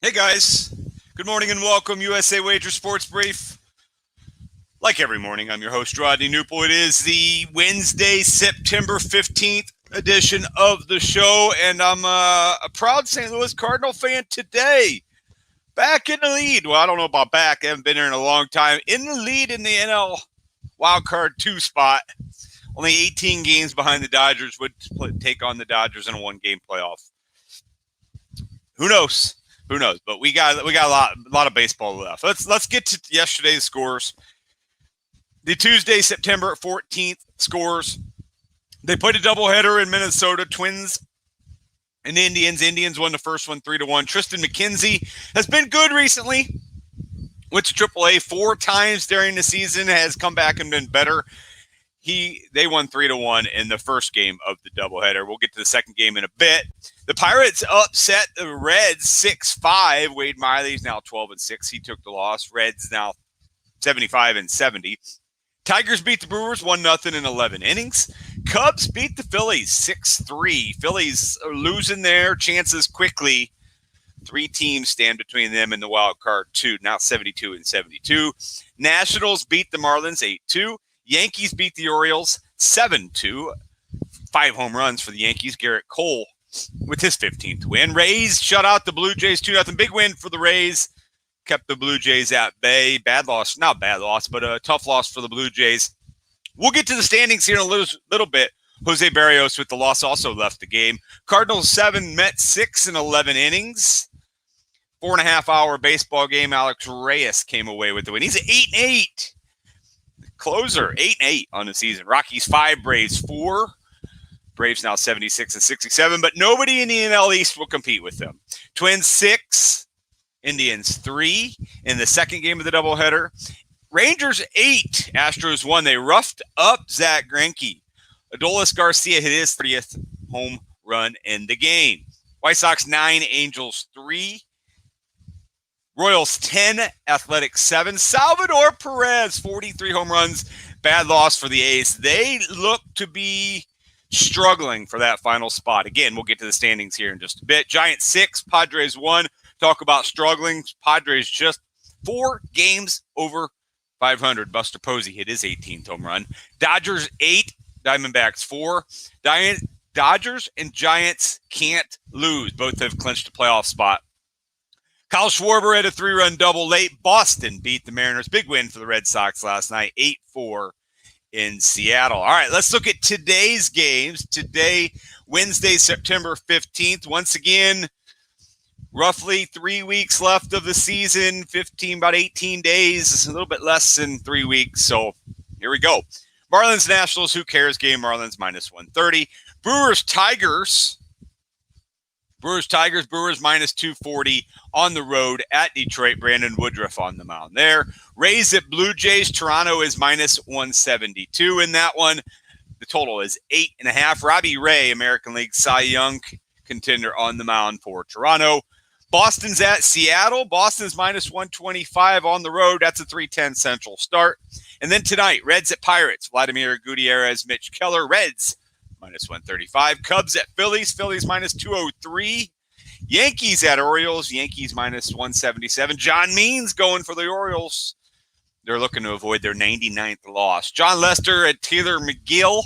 Hey guys, good morning and welcome USA Wager Sports Brief. Like every morning, I'm your host Rodney Knuppel. It is the Wednesday, September 15th edition of the show, and I'm a proud St. Louis Cardinal fan today. Back in the lead. Well, I don't know about back. I haven't been here in a long time. In the lead in the NL Wildcard 2 spot. Only 18 games behind the Dodgers. Would take on the Dodgers in a one-game playoff. Who knows? Who knows? But we got a lot of baseball left. Let's get to yesterday's scores. The Tuesday, September 14th scores. They played a doubleheader in Minnesota. Twins and Indians. Indians won the first one 3-1. Tristan McKenzie has been good recently. Went to AAA 4 times during the season. Has come back and been better. They won 3-1 in the first game of the doubleheader. We'll get to the second game in a bit. The Pirates upset the Reds 6-5. Wade Miley's now 12-6. He took the loss. Reds now 75-70. Tigers beat the Brewers 1-0 in 11 innings. Cubs beat the Phillies 6-3. Phillies are losing their chances quickly. 3 teams stand between them and the wild card 2, now 72-72. Nationals beat the Marlins 8-2. Yankees beat the Orioles 7-2. 5 home runs for the Yankees. Garrett Cole with his 15th win. Rays shut out the Blue Jays 2-0. Big win for the Rays. Kept the Blue Jays at bay. Not bad loss, but a tough loss for the Blue Jays. We'll get to the standings here in a little bit. Jose Barrios with the loss also left the game. Cardinals 7, Mets 6 in 11 innings. 4.5-hour baseball game. Alex Reyes came away with the win. He's 8-8. Closer, 8-8 on the season. Rockies 5, Braves 4. Braves now 76-67, but nobody in the NL East will compete with them. Twins 6, Indians 3 in the second game of the doubleheader. Rangers 8, Astros 1. They roughed up Zach Greinke. Adolis Garcia hit his 30th home run in the game. White Sox 9, Angels 3. Royals 10, Athletics 7. Salvador Perez, 43 home runs. Bad loss for the A's. They look to be struggling for that final spot. Again, we'll get to the standings here in just a bit. Giants 6, Padres 1. Talk about struggling. Padres just 4 games over 500. Buster Posey hit his 18th home run. Dodgers 8, Diamondbacks 4. Dodgers and Giants can't lose. Both have clinched a playoff spot. Kyle Schwarber had a 3-run double late. Boston beat the Mariners. Big win for the Red Sox last night, 8-4 in Seattle. All right, let's look at today's games. Today, Wednesday, September 15th. Once again, roughly 3 weeks left of the season, about 18 days, a little bit less than 3 weeks. So here we go. Marlins, Nationals, who cares game? Marlins minus 130. Brewers, Tigers. Brewers minus 240 on the road at Detroit. Brandon Woodruff on the mound there. Rays at Blue Jays. Toronto is minus 172 in that one. The total is 8.5. Robbie Ray, American League Cy Young contender on the mound for Toronto. Boston's at Seattle. Boston's minus 125 on the road. That's a 3:10 Central start. And then tonight, Reds at Pirates. Vladimir Gutierrez, Mitch Keller. Reds minus 135. Cubs at Phillies. Phillies minus 203. Yankees at Orioles. Yankees minus 177. John Means going for the Orioles. They're looking to avoid their 99th loss. John Lester at Taylor McGill.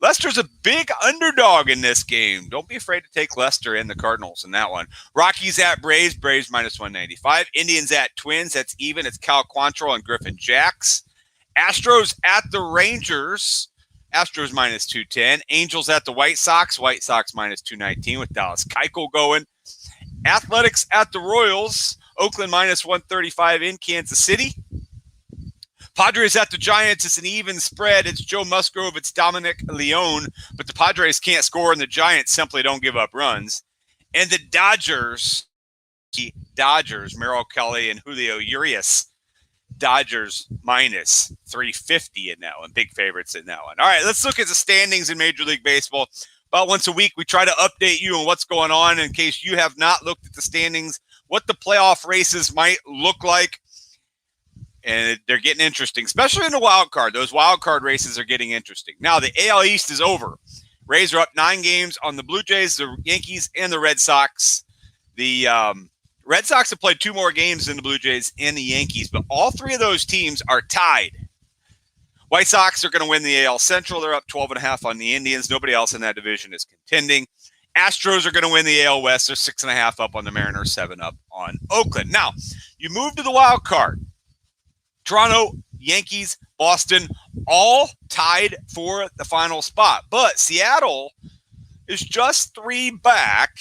Lester's a big underdog in this game. Don't be afraid to take Lester and the Cardinals in that one. Rockies at Braves. Braves minus 195. Indians at Twins. That's even. It's Cal Quantrill and Griffin Jacks. Astros at the Rangers. Astros minus 210. Angels at the White Sox. White Sox minus 219 with Dallas Keuchel going. Athletics at the Royals. Oakland minus 135 in Kansas City. Padres at the Giants. It's an even spread. It's Joe Musgrove. It's Dominic Leone. But the Padres can't score, and the Giants simply don't give up runs. And the Dodgers, Merrill Kelly and Julio Urias. Dodgers minus 350 in that one. Big favorites in that one. All right, let's look at the standings in Major League Baseball. About once a week, we try to update you on what's going on in case you have not looked at the standings, what the playoff races might look like. And they're getting interesting, especially in the wild card. Those wild card races are getting interesting. Now, the AL East is over. Rays are up 9 games on the Blue Jays, the Yankees, and the Red Sox. The Red Sox have played 2 more games than the Blue Jays and the Yankees, but all 3 of those teams are tied. White Sox are going to win the AL Central. They're up 12.5 on the Indians. Nobody else in that division is contending. Astros are going to win the AL West. They're 6.5 up on the Mariners, 7 up on Oakland. Now, you move to the wild card. Toronto, Yankees, Boston, all tied for the final spot. But Seattle is just 3 back,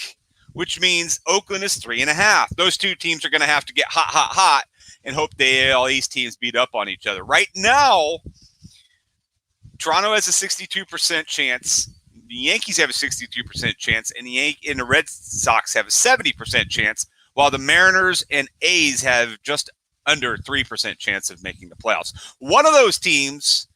which means Oakland is 3.5. Those 2 teams are going to have to get hot and hope the AL East teams beat up on each other. Right now, Toronto has a 62% chance. The Yankees have a 62% chance, and the Red Sox have a 70% chance, while the Mariners and A's have just under 3% chance of making the playoffs. One of those teams,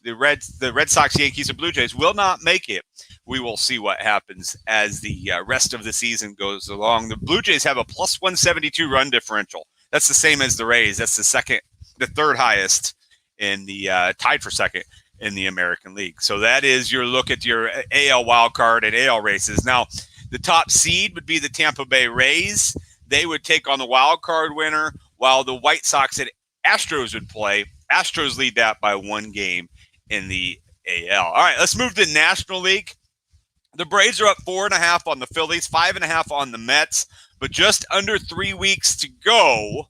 the Red Sox, Yankees, or Blue Jays, will not make it. We will see what happens as the rest of the season goes along. The Blue Jays have a plus 172 run differential. That's the same as the Rays. That's the third highest in the tied for second in the American League. So that is your look at your AL wildcard and AL races. Now, the top seed would be the Tampa Bay Rays. They would take on the wildcard winner, while the White Sox and Astros would play. Astros lead that by 1 game in the AL. All right, let's move to the National League. The Braves are up 4.5 on the Phillies, 5.5 on the Mets, but just under 3 weeks to go.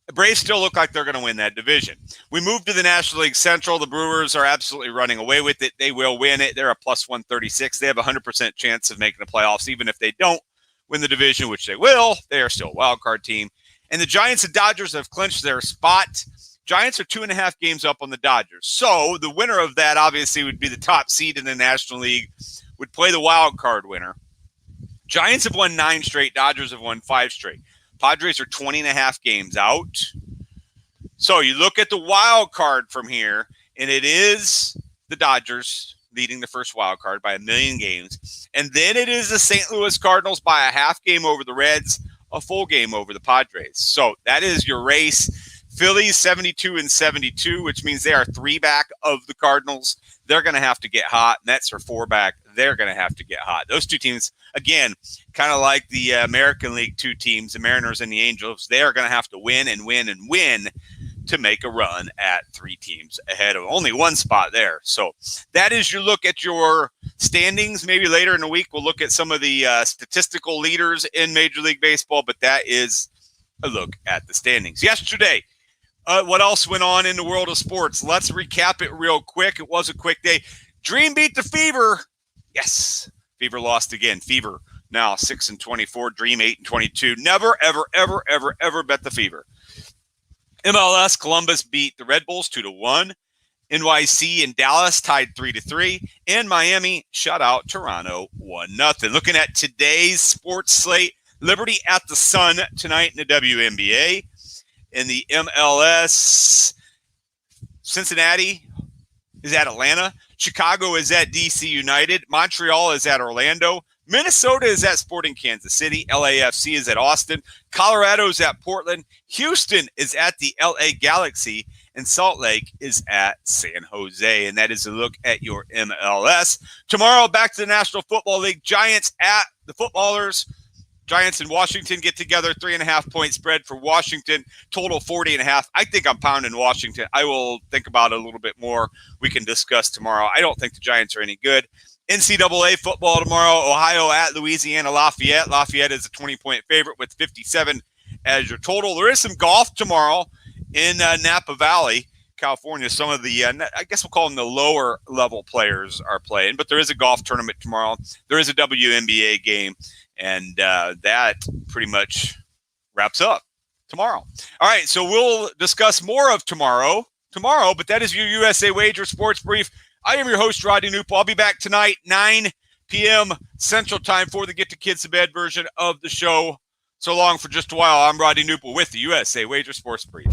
The Braves still look like they're going to win that division. We move to the National League Central. The Brewers are absolutely running away with it. They will win it. They're a plus 136. They have a 100% chance of making the playoffs, even if they don't win the division, which they will. They are still a wild card team. And the Giants and Dodgers have clinched their spot. Giants are 2.5 games up on the Dodgers. So the winner of that obviously would be the top seed in the National League, would play the wild card winner. Giants have won 9 straight. Dodgers have won 5 straight. Padres are 20.5 games out. So you look at the wild card from here, and it is the Dodgers leading the first wild card by 1 million games. And then it is the St. Louis Cardinals by a half game over the Reds, a full game over the Padres. So that is your race. Phillies 72-72, which means they are 3 back of the Cardinals. They're going to have to get hot. Mets are 4 back. They're going to have to get hot. Those 2 teams, again, kind of like the American League 2 teams, the Mariners and the Angels, they are going to have to win and win and win to make a run at 3 teams ahead of only 1 spot there. So that is your look at your standings. Maybe later in the week we'll look at some of the statistical leaders in Major League Baseball, but that is a look at the standings. Yesterday, what else went on in the world of sports? Let's recap it real quick. It was a quick day. Dream beat the Fever. Yes, Fever lost again. Fever now 6-24. Dream 8-22. Never, ever, ever, ever, ever bet the Fever. MLS Columbus beat the Red Bulls 2-1. NYC and Dallas tied 3-3. And Miami shut out Toronto 1-0. Looking at today's sports slate, Liberty at the Sun tonight in the WNBA. In the MLS, Cincinnati is at Atlanta. Chicago is at DC United. Montreal is at Orlando. Minnesota is at Sporting Kansas City. LAFC is at Austin. Colorado is at Portland. Houston is at the LA Galaxy. And Salt Lake is at San Jose. And that is a look at your MLS. Tomorrow, back to the National Football League. Giants at the Footballers. Giants and Washington get together, 3.5-point spread for Washington, total 40.5. I think I'm pounding Washington. I will think about it a little bit more. We can discuss tomorrow. I don't think the Giants are any good. NCAA football tomorrow, Ohio at Louisiana Lafayette. Lafayette is a 20-point favorite with 57 as your total. There is some golf tomorrow in Napa Valley, California. Some of the, I guess we'll call them the lower level players are playing, but there is a golf tournament tomorrow. There is a WNBA game. And that pretty much wraps up tomorrow. All right, so we'll discuss more of tomorrow, but that is your USA Wager Sports Brief. I am your host, Rodney Knuppel. I'll be back tonight, 9 p.m. Central Time for the Get the Kids to Bed version of the show. So long for just a while. I'm Rodney Knuppel with the USA Wager Sports Brief.